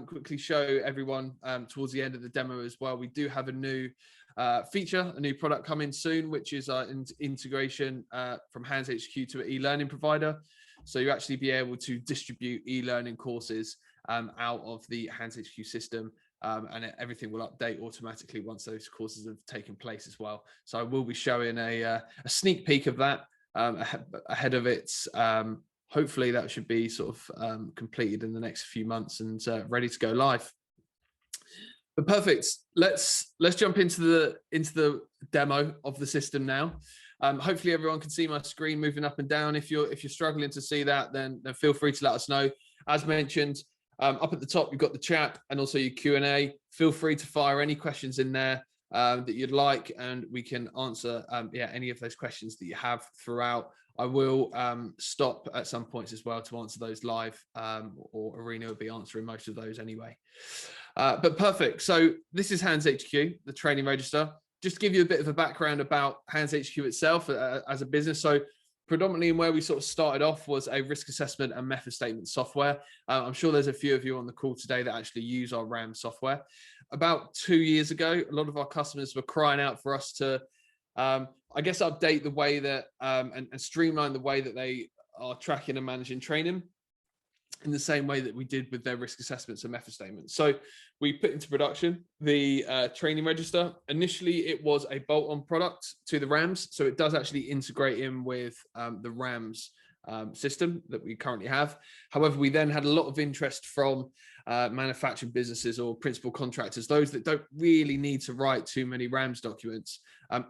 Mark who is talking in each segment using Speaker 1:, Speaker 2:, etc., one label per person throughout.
Speaker 1: quickly show everyone towards the end of the demo as well, we do have a new feature, a new product coming soon, which is our integration from HandsHQ to an e-learning provider. So you actually be able to distribute e-learning courses out of the HandsHQ system, and everything will update automatically once those courses have taken place as well. So I will be showing a sneak peek of that ahead of its hopefully that should be sort of completed in the next few months and ready to go live. But perfect. Let's jump into the demo of the system now. Hopefully everyone can see my screen moving up and down. If you're struggling to see that, then feel free to let us know. As mentioned, up at the top you've got the chat and also your Q&A. Feel free to fire any questions in there that you'd like, and we can answer any of those questions that you have throughout. I will stop at some points as well to answer those live, or Arena will be answering most of those anyway. But perfect. So this is HandsHQ, the training register. Just to give you a bit of a background about HandsHQ itself as a business. So predominantly where we sort of started off was a risk assessment and method statement software. I'm sure there's a few of you on the call today that actually use our RAM software. About 2 years ago, a lot of our customers were crying out for us to, I guess, update the way that and streamline the way that they are tracking and managing training in the same way that we did with their risk assessments and method statements. So we put into production the training register. Initially, it was a bolt-on product to the RAMs. So it does actually integrate in with the RAMs system that we currently have. However, we then had a lot of interest from manufacturing businesses or principal contractors, those that don't really need to write too many RAMs documents.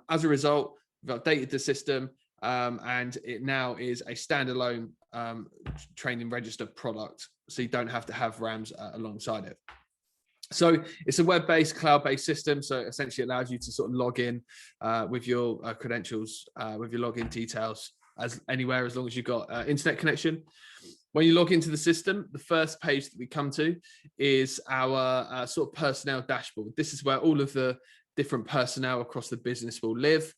Speaker 1: As a result, we've updated the system and it now is a standalone training register product. So you don't have to have RAMs alongside it. So it's a web-based, cloud-based system. So essentially it allows you to sort of log in with your credentials, with your login details anywhere, as long as you've got internet connection. When you log into the system, the first page that we come to is our sort of personnel dashboard. This is where all of the different personnel across the business will live.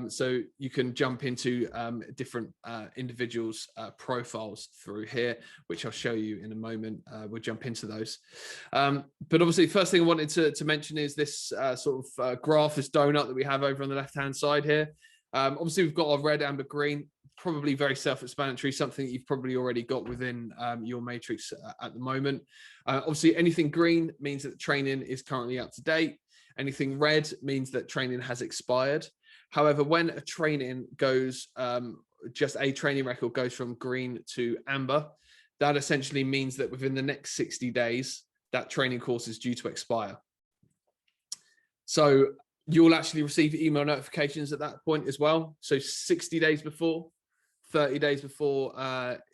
Speaker 1: So you can jump into different individuals' profiles through here, which I'll show you in a moment. We'll jump into those. But obviously, the first thing I wanted to mention is this sort of graph, this donut that we have over on the left-hand side here. Obviously, we've got our red, amber, green, probably very self-explanatory, something that you've probably already got within your matrix at the moment. Obviously, anything green means that the training is currently up to date. Anything red means that training has expired. However, when a training goes, just a training record goes from green to amber, that essentially means that within the next 60 days, that training course is due to expire. So you'll actually receive email notifications at that point as well. So 60 days before, 30 days before,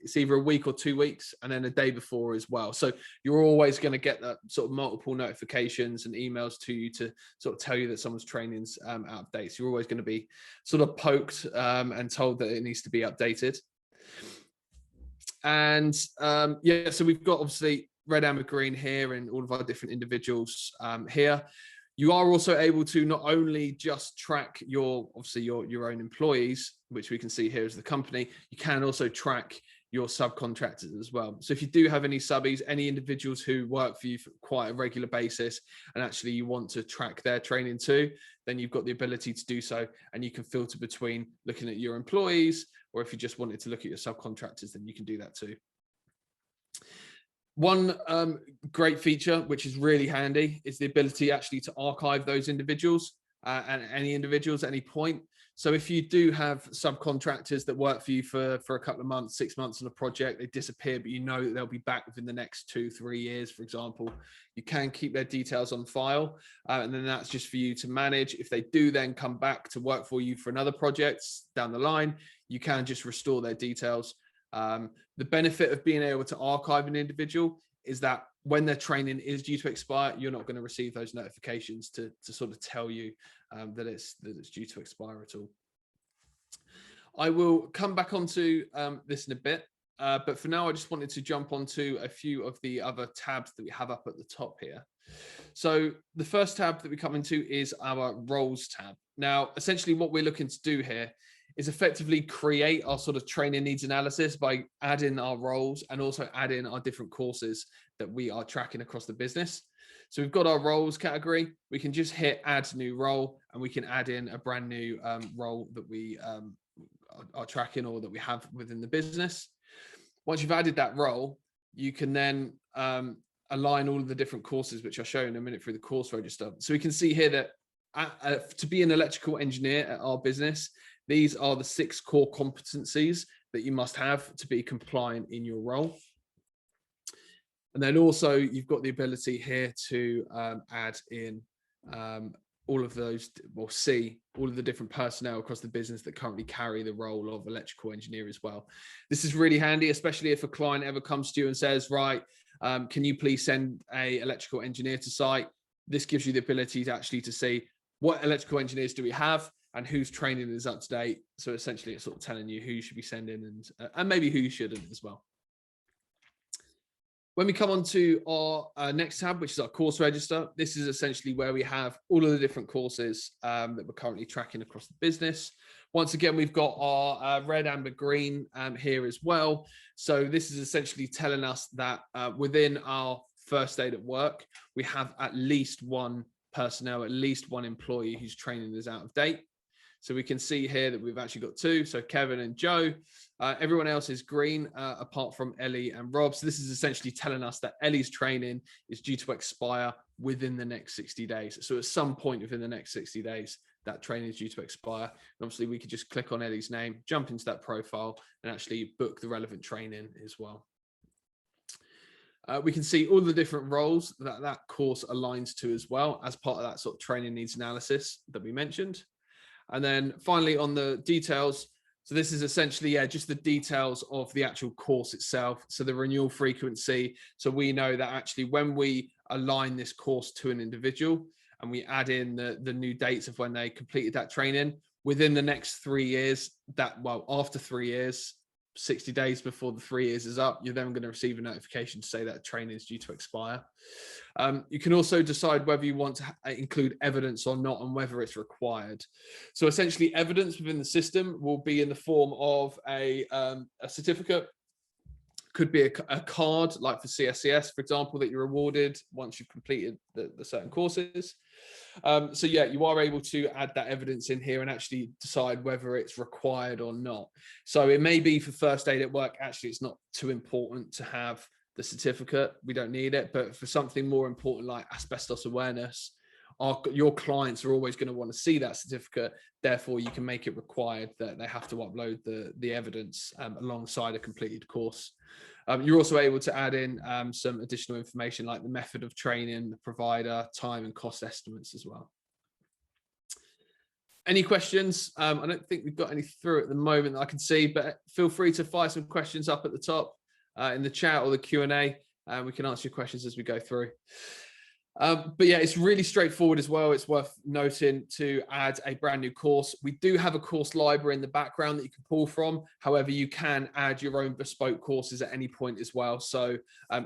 Speaker 1: it's either a week or 2 weeks, and then a day before as well. So you're always going to get that sort of multiple notifications and emails to you to sort of tell you that someone's training's out of date. So you're always going to be sort of poked and told that it needs to be updated. And yeah, so we've got obviously red, amber, green here and all of our different individuals here. You are also able to not only just track obviously your own employees, which we can see here as the company, you can also track your subcontractors as well. So if you do have any subbies, any individuals who work for you for quite a regular basis, and actually you want to track their training too, then you've got the ability to do so, and you can filter between looking at your employees, or if you just wanted to look at your subcontractors, then you can do that too. One great feature, which is really handy, is the ability actually to archive those individuals and any individuals at any point. So if you do have subcontractors that work for you for a couple of months, 6 months on a project, they disappear, but you know that they'll be back within the next 2-3 years, for example, you can keep their details on file. And then that's just for you to manage. If they do then come back to work for you for another project down the line, you can just restore their details. The benefit of being able to archive an individual is that when their training is due to expire, you're not going to receive those notifications to sort of tell you that it's due to expire at all. I will come back onto this in a bit, but for now, I just wanted to jump onto a few of the other tabs that we have up at the top here. So the first tab that we come into is our roles tab. Now, essentially what we're looking to do here is effectively create our sort of training needs analysis by adding our roles and also adding our different courses that we are tracking across the business. So we've got our roles category. We can just hit add new role, and we can add in a brand new role that we are tracking or that we have within the business. Once you've added that role, you can then align all of the different courses, which I'll show you in a minute through the course register. So we can see here that to be an electrical engineer at our business, these are the 6 core competencies that you must have to be compliant in your role. And then also you've got the ability here to add in all of those, or see all of the different personnel across the business that currently carry the role of electrical engineer as well. This is really handy, especially if a client ever comes to you and says, right, can you please send a electrical engineer to site? This gives you the ability to actually to see what electrical engineers do we have and whose training is up to date. So essentially it's sort of telling you who you should be sending and maybe who you shouldn't as well. When we come on to our next tab, which is our course register, this is essentially where we have all of the different courses that we're currently tracking across the business. Once again, we've got our red, amber, green here as well. So this is essentially telling us that within our first aid at work, we have at least one personnel, at least one employee whose training is out of date. So we can see here that we've actually got 2. So Kevin and Joe, everyone else is green apart from Ellie and Rob. So this is essentially telling us that Ellie's training is due to expire within the next 60 days. So at some point within the next 60 days, that training is due to expire. And obviously we could just click on Ellie's name, jump into that profile and actually book the relevant training as well. We can see all the different roles that that course aligns to as well as part of that sort of training needs analysis that we mentioned. And then finally on the details, so this is essentially, just the details of the actual course itself. So the renewal frequency. So we know that actually when we align this course to an individual and we add in the new dates of when they completed that training within the next 3 years, after 3 years, 60 days before the 3 years is up, you're then going to receive a notification to say that training is due to expire. You can also decide whether you want to include evidence or not and whether it's required. So essentially evidence within the system will be in the form of a certificate. Could be a card like for CSCS, for example, that you're awarded once you've completed the certain courses. So yeah, you are able to add that evidence in here and actually decide whether it's required or not. So it may be for first aid at work, actually it's not too important to have the certificate, we don't need it, but for something more important like asbestos awareness, your clients are always going to want to see that certificate. Therefore, you can make it required that they have to upload the evidence alongside a completed course. You're also able to add in some additional information like the method of training, the provider, time and cost estimates as well. Any questions? I don't think we've got any through at the moment that I can see, but feel free to fire some questions up at the top in the chat or the Q&A. We can answer your questions as we go through. But yeah, it's really straightforward as well. It's worth noting to add a brand new course. We do have a course library in the background that you can pull from. However, you can add your own bespoke courses at any point as well. So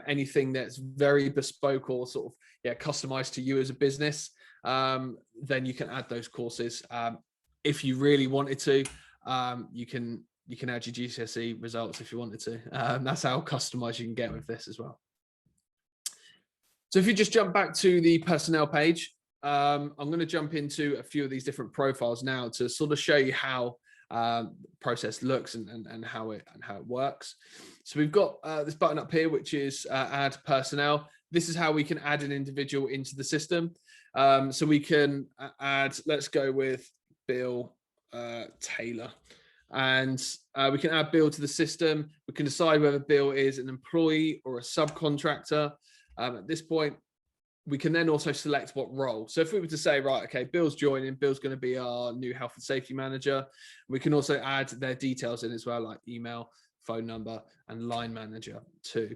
Speaker 1: anything that's very bespoke or sort of customized to you as a business, then you can add those courses. If you really wanted to, you can add your GCSE results if you wanted to. That's how customized you can get with this as well. So if you just jump back to the personnel page, I'm going to jump into a few of these different profiles now to sort of show you how the process looks and how it works. So we've got this button up here, which is add personnel. This is how we can add an individual into the system. So we can add, let's go with Bill Taylor. And we can add Bill to the system. We can decide whether Bill is an employee or a subcontractor. At this point, we can then also select what role. So if we were to say, right, okay, Bill's joining, Bill's going to be our new health and safety manager. We can also add their details in as well, like email, phone number, and line manager too.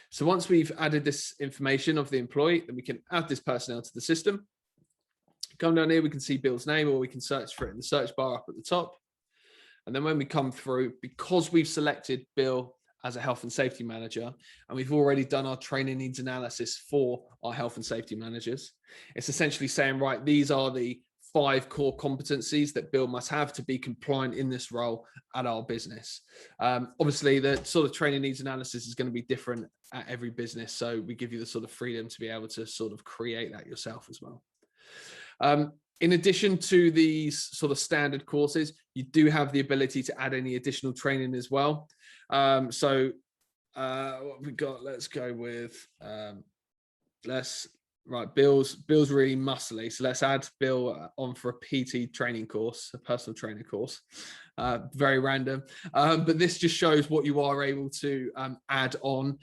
Speaker 1: So once we've added this information of the employee, then we can add this personnel to the system. Come down here, we can see Bill's name, or we can search for it in the search bar up at the top. And then when we come through, because we've selected Bill as a health and safety manager, and we've already done our training needs analysis for our health and safety managers, it's essentially saying, right, these are the 5 core competencies that Bill must have to be compliant in this role at our business. Obviously, the sort of training needs analysis is going to be different at every business, so we give you the sort of freedom to be able to sort of create that yourself as well. In addition to these sort of standard courses, you do have the ability to add any additional training as well. What have we got? Let's go with Bill's really muscly, so let's add Bill on for a PT training course, a personal training course. Very random, but this just shows what you are able to add on.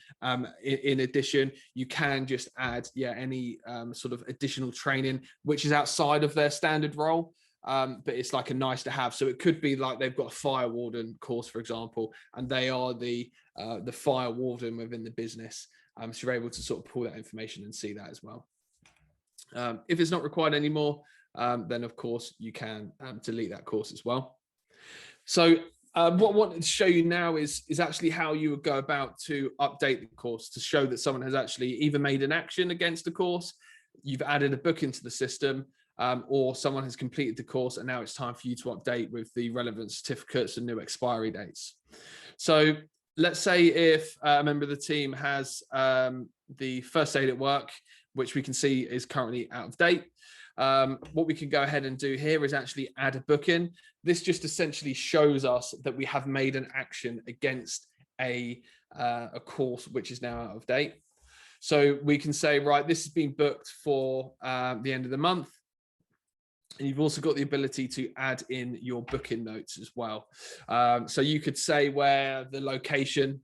Speaker 1: In addition, you can just add any sort of additional training which is outside of their standard role, but it's like a nice to have. So it could be like they've got a fire warden course, for example, and they are the fire warden within the business. So you're able to sort of pull that information and see that as well. If it's not required anymore, then of course you can delete that course as well. So what I wanted to show you now is actually how you would go about to update the course to show that someone has actually either made an action against the course, you've added a book into the system, or someone has completed the course and now it's time for you to update with the relevant certificates and new expiry dates. So let's say if a member of the team has the first aid at work, which we can see is currently out of date. What we can go ahead and do here is actually add a booking. This just essentially shows us that we have made an action against a course which is now out of date. So we can say, right, this has been booked for the end of the month. And you've also got the ability to add in your booking notes as well. So you could say where the location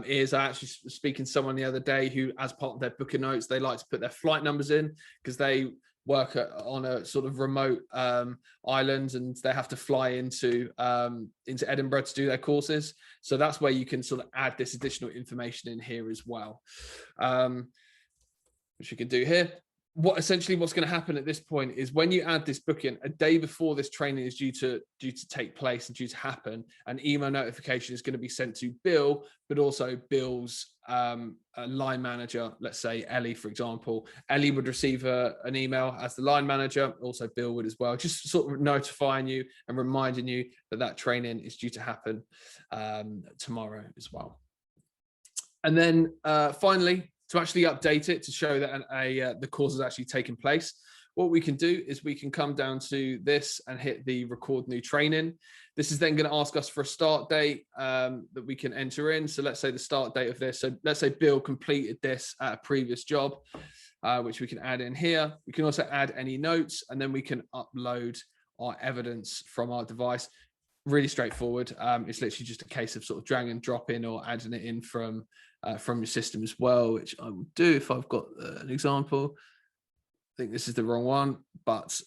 Speaker 1: is. I actually was speaking to someone the other day who, as part of their booking notes, they like to put their flight numbers in because they work on a sort of remote island and they have to fly into Edinburgh to do their courses. So that's where you can sort of add this additional information in here as well, which you can do here. What's going to happen at this point is when you add this booking a day before this training is due to take place and due to happen, an email notification is going to be sent to Bill, but also Bill's line manager. Let's say Ellie, for example. Ellie would receive an email as the line manager. Also Bill would as well, just sort of notifying you and reminding you that that training is due to happen tomorrow as well. And then finally, to actually update it to show that the course has actually taken place, what we can do is we can come down to this and hit the record new training. This is then going to ask us for a start date that we can enter in. So let's say the start date of this. So let's say Bill completed this at a previous job, which we can add in here. We can also add any notes, and then we can upload our evidence from our device. Really straightforward. It's literally just a case of sort of drag and drop in or adding it in from your system as well, which I will do if I've got an example. I think this is the wrong one, but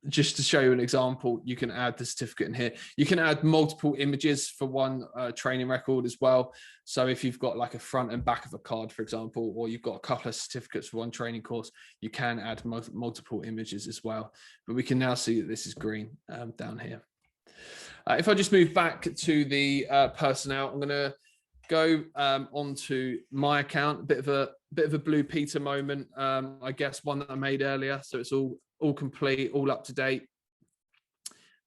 Speaker 1: just to show you an example, you can add the certificate in here. You can add multiple images for one training record as well. So if you've got like a front and back of a card, for example, or you've got a couple of certificates for one training course, you can add multiple images as well. But we can now see that this is green down here. If I just move back to the personnel, I'm going to go onto my account, a bit of a Blue Peter moment, I guess, one that I made earlier. So it's all complete, all up to date.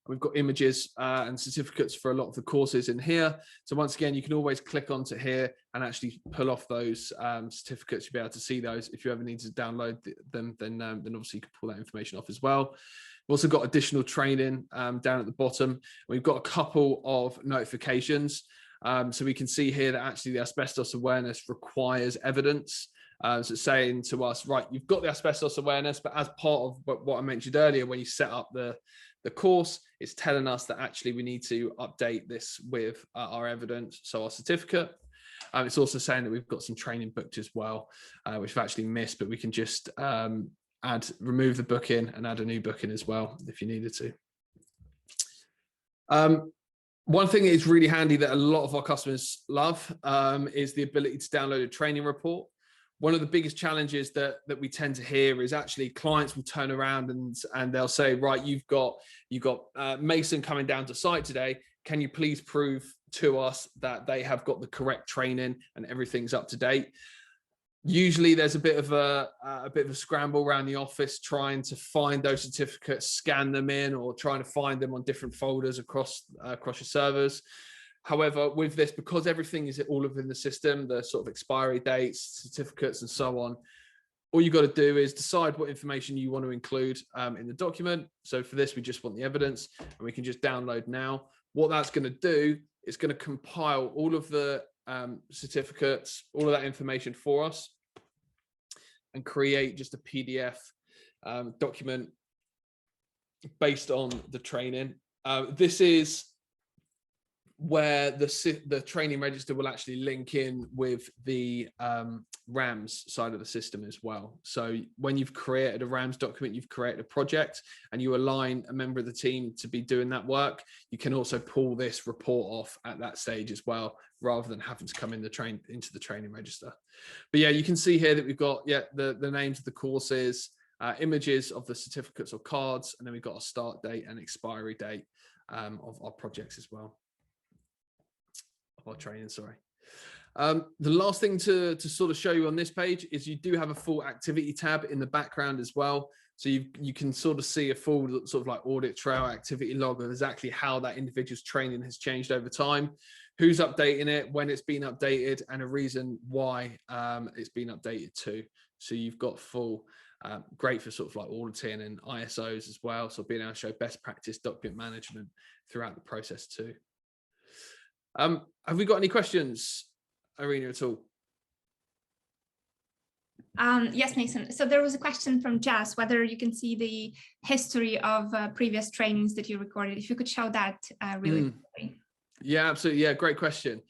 Speaker 1: We've got images and certificates for a lot of the courses in here. So once again, you can always click onto here and actually pull off those certificates. You'll be able to see those. If you ever need to download them, then obviously you can pull that information off as well. We've also got additional training down at the bottom. We've got a couple of notifications. So we can see here that actually the asbestos awareness requires evidence. So it's saying to us, right, you've got the asbestos awareness, but as part of what I mentioned earlier, when you set up the course, it's telling us that actually we need to update this with our evidence, so our certificate. It's also saying that we've got some training booked as well, which we've actually missed, but we can just remove the booking and add a new booking as well if you needed to. One thing that is really handy that a lot of our customers love is the ability to download a training report. One of the biggest challenges that we tend to hear is actually clients will turn around and they'll say, right, you've got Mason coming down to site today. Can you please prove to us that they have got the correct training and everything's up to date? Usually there's a bit of a scramble around the office trying to find those certificates, scan them in, or trying to find them on different folders across your servers. However, with this, because everything is all within the system, the sort of expiry dates, certificates, and so on, all you got to do is decide what information you want to include in the document. So for this, we just want the evidence, and we can just download now. What that's going to do is going to compile all of the certificates, all of that information for us, and create just a PDF document based on the training. This is where the training register will actually link in with the RAMS side of the system as well. So when you've created a RAMS document, you've created a project, and you align a member of the team to be doing that work, you can also pull this report off at that stage as well, rather than having to come in into the training register. But yeah, you can see here that we've got the names of the courses, images of the certificates or cards, and then we've got a start date and expiry date of our projects as well. Our training, sorry. The last thing to sort of show you on this page is you do have a full activity tab in the background as well. So you can sort of see a full sort of like audit trail, activity log of exactly how that individual's training has changed over time, who's updating it, when it's been updated, and a reason why it's been updated to. So you've got full, great for sort of like auditing and ISOs as well. So being able to show best practice document management throughout the process too. Have we got any questions, Irina, at all?
Speaker 2: Yes, Mason. So there was a question from Jazz, whether you can see the history of previous trainings that you recorded. If you could show that really quickly.
Speaker 1: Yeah, absolutely. Yeah, great question.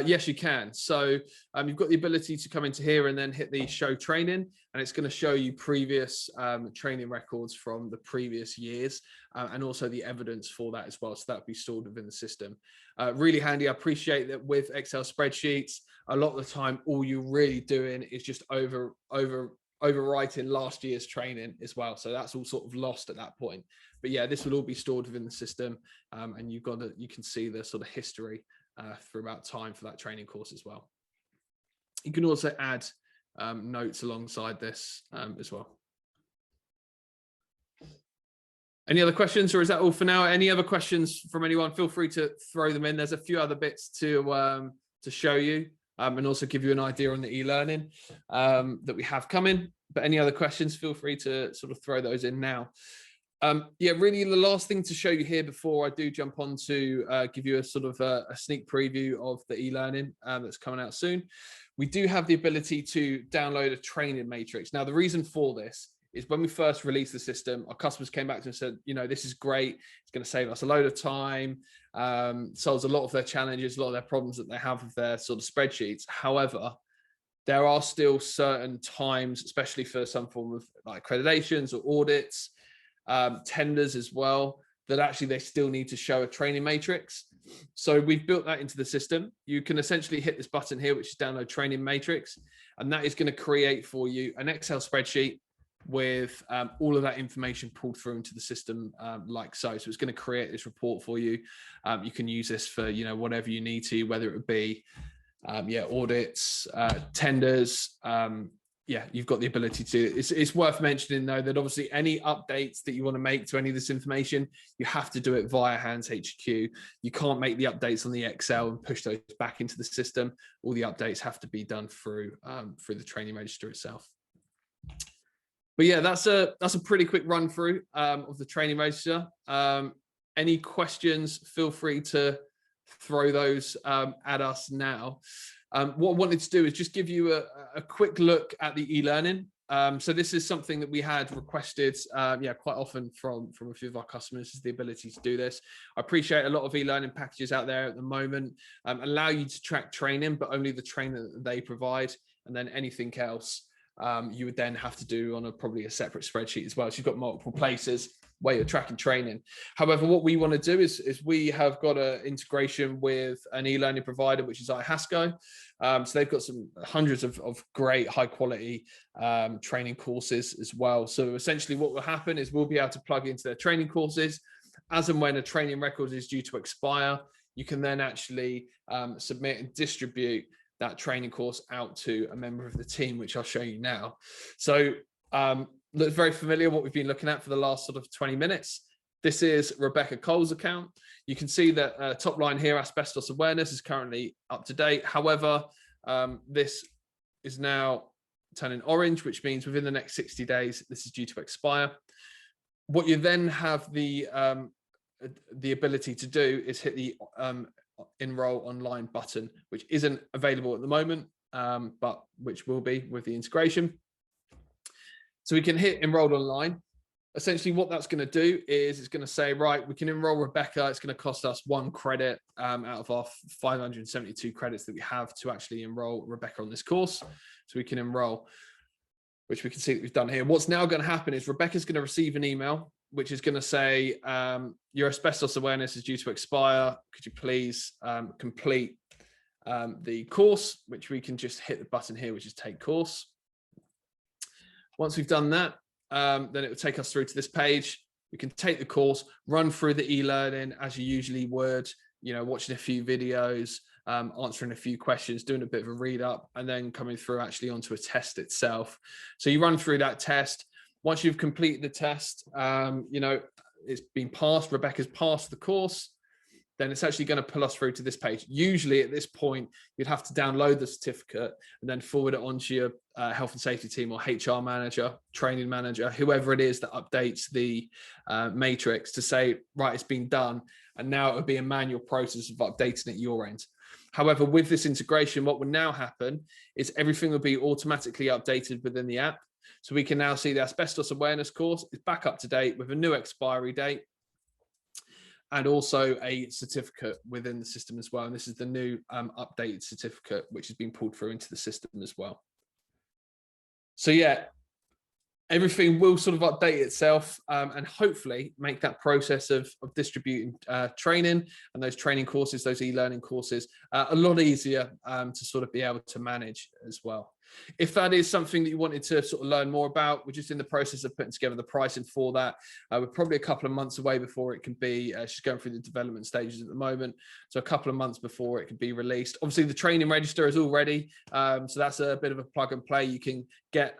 Speaker 1: Yes, you can. So you've got the ability to come into here and then hit the show training, and it's going to show you previous training records from the previous years, and also the evidence for that as well. So that'll be stored within the system. Really handy. I appreciate that with Excel spreadsheets, a lot of the time, all you're really doing is just overwriting last year's training as well. So that's all sort of lost at that point. But yeah, this will all be stored within the system, and you can see the sort of history throughout time for that training course as well. You can also add notes alongside this as well. Any other questions, or is that all for now? Any other questions from anyone? Feel free to throw them in. There's a few other bits to show you, and also give you an idea on the e-learning that we have coming. But any other questions, feel free to sort of throw those in now. Yeah, really the last thing to show you here before I do jump on to give you a sort of a sneak preview of the e-learning that's coming out soon. We do have the ability to download a training matrix. Now, the reason for this is when we first released the system, our customers came back to us and said, you know, this is great. It's going to save us a load of time, solves a lot of their challenges, a lot of their problems that they have with their sort of spreadsheets. However, there are still certain times, especially for some form of like accreditations or audits, tenders as well, that actually they still need to show a training matrix. So we've built that into the system. You can essentially hit this button here, which is download training matrix, and that is going to create for you an Excel spreadsheet with all of that information pulled through into the system like so. So it's going to create this report for you. You can use this for, you know, whatever you need to, whether it would be audits, tenders. Yeah, you've got the ability to. It's worth mentioning though that obviously any updates that you want to make to any of this information, you have to do it via HandsHQ. You can't make the updates on the Excel and push those back into the system. All the updates have to be done through the training register itself. But yeah, that's a pretty quick run through of the training register. Any questions, feel free to throw those at us now. What I wanted to do is just give you a quick look at the e-learning. So this is something that we had requested quite often from a few of our customers, is the ability to do this. I appreciate a lot of e-learning packages out there at the moment allow you to track training, but only the training that they provide, and then anything else you would then have to do on probably a separate spreadsheet as well. So you've got multiple places where you're tracking training. However, what we want to do is we have got an integration with an e-learning provider, which is HandsHQ. So they've got some hundreds of great high quality training courses as well. So essentially what will happen is we'll be able to plug into their training courses as and when a training record is due to expire. You can then actually submit and distribute that training course out to a member of the team, which I'll show you now. So looks very familiar what we've been looking at for the last sort of 20 minutes. This is Rebecca Cole's account. You can see that top line here, asbestos awareness is currently up to date. However, this is now turning orange, which means within the next 60 days, this is due to expire. What you then have the ability to do is hit the enroll online button, which isn't available at the moment, but which will be with the integration. So we can hit enroll online. Essentially what that's going to do is it's going to say, right, we can enroll Rebecca. It's going to cost us 1 credit out of our 572 credits that we have to actually enroll Rebecca on this course. So we can enroll, which we can see that we've done here. What's now going to happen is Rebecca's going to receive an email, which is going to say, your asbestos awareness is due to expire. Could you please complete the course, which we can just hit the button here, which is take course. Once we've done that, then it will take us through to this page. We can take the course, run through the e-learning as you usually would, you know, watching a few videos, answering a few questions, doing a bit of a read up, and then coming through actually onto a test itself. So you run through that test. Once you've completed the test, you know, it's been passed, Rebecca's passed the course, then it's actually going to pull us through to this page. Usually at this point, you'd have to download the certificate and then forward it onto your health and safety team or HR manager, training manager, whoever it is that updates the matrix to say, right, it's been done. And now it would be a manual process of updating at your end. However, with this integration, what will now happen is everything will be automatically updated within the app. So we can now see the asbestos awareness course is back up to date with a new expiry date, and also a certificate within the system as well. And this is the new updated certificate, which has been pulled through into the system as well. So yeah, everything will sort of update itself and hopefully make that process of distributing training and those training courses, those e-learning courses, a lot easier to sort of be able to manage as well. If that is something that you wanted to sort of learn more about, we're just in the process of putting together the pricing for that. We're probably a couple of months away before it can be, she's going through the development stages at the moment. So a couple of months before it can be released. Obviously the training register is all ready. So that's a bit of a plug and play. You can get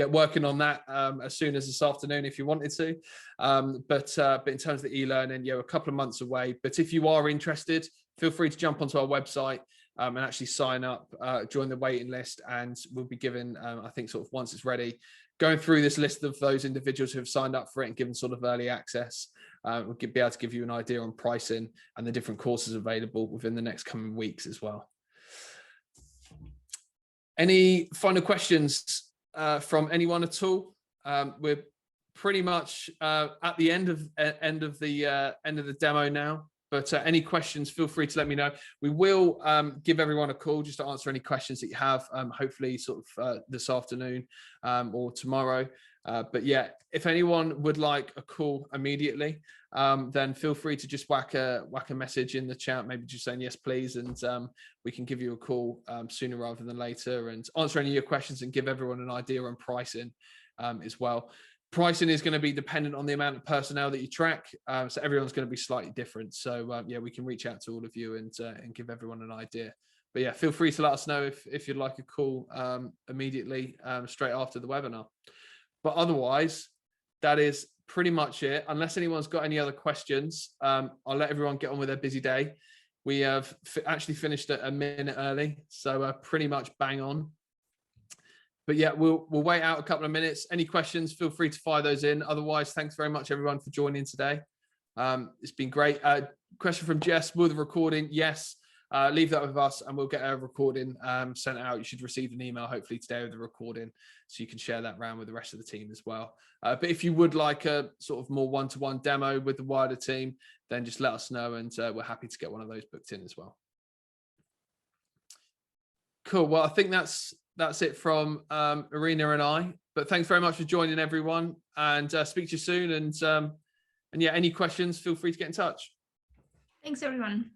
Speaker 1: working on that as soon as this afternoon if you wanted to. But in terms of the e-learning, yeah, we're a couple of months away. But if you are interested, feel free to jump onto our website and actually sign up, join the waiting list, and we'll be given, I think sort of once it's ready, going through this list of those individuals who have signed up for it and given sort of early access. We'll be able to give you an idea on pricing and the different courses available within the next coming weeks as well. Any final questions from anyone at all? We're pretty much at the end of the demo now. But any questions, feel free to let me know. We will give everyone a call just to answer any questions that you have, hopefully sort of this afternoon or tomorrow. But yeah, if anyone would like a call immediately, then feel free to just whack a message in the chat, maybe just saying yes, please. And we can give you a call sooner rather than later and answer any of your questions and give everyone an idea on pricing as well. Pricing is going to be dependent on the amount of personnel that you track, so everyone's going to be slightly different. So yeah, we can reach out to all of you and give everyone an idea. But yeah, feel free to let us know if you'd like a call immediately straight after the webinar. But otherwise, that is pretty much it. Unless anyone's got any other questions, I'll let everyone get on with their busy day. We have actually finished a minute early, so pretty much bang on. But yeah, we'll wait out a couple of minutes. Any questions, feel free to fire those in. Otherwise, thanks very much, everyone, for joining today. It's been great. Question from Jess, will the recording? Yes, leave that with us and we'll get a recording sent out. You should receive an email, hopefully today, with the recording, so you can share that around with the rest of the team as well. But if you would like a sort of more one-to-one demo with the wider team, then just let us know and we're happy to get one of those booked in as well. Cool. Well, I think that's it from Irina and I, but thanks very much for joining, everyone, and speak to you soon. And yeah, any questions, feel free to get in touch.
Speaker 2: Thanks, everyone.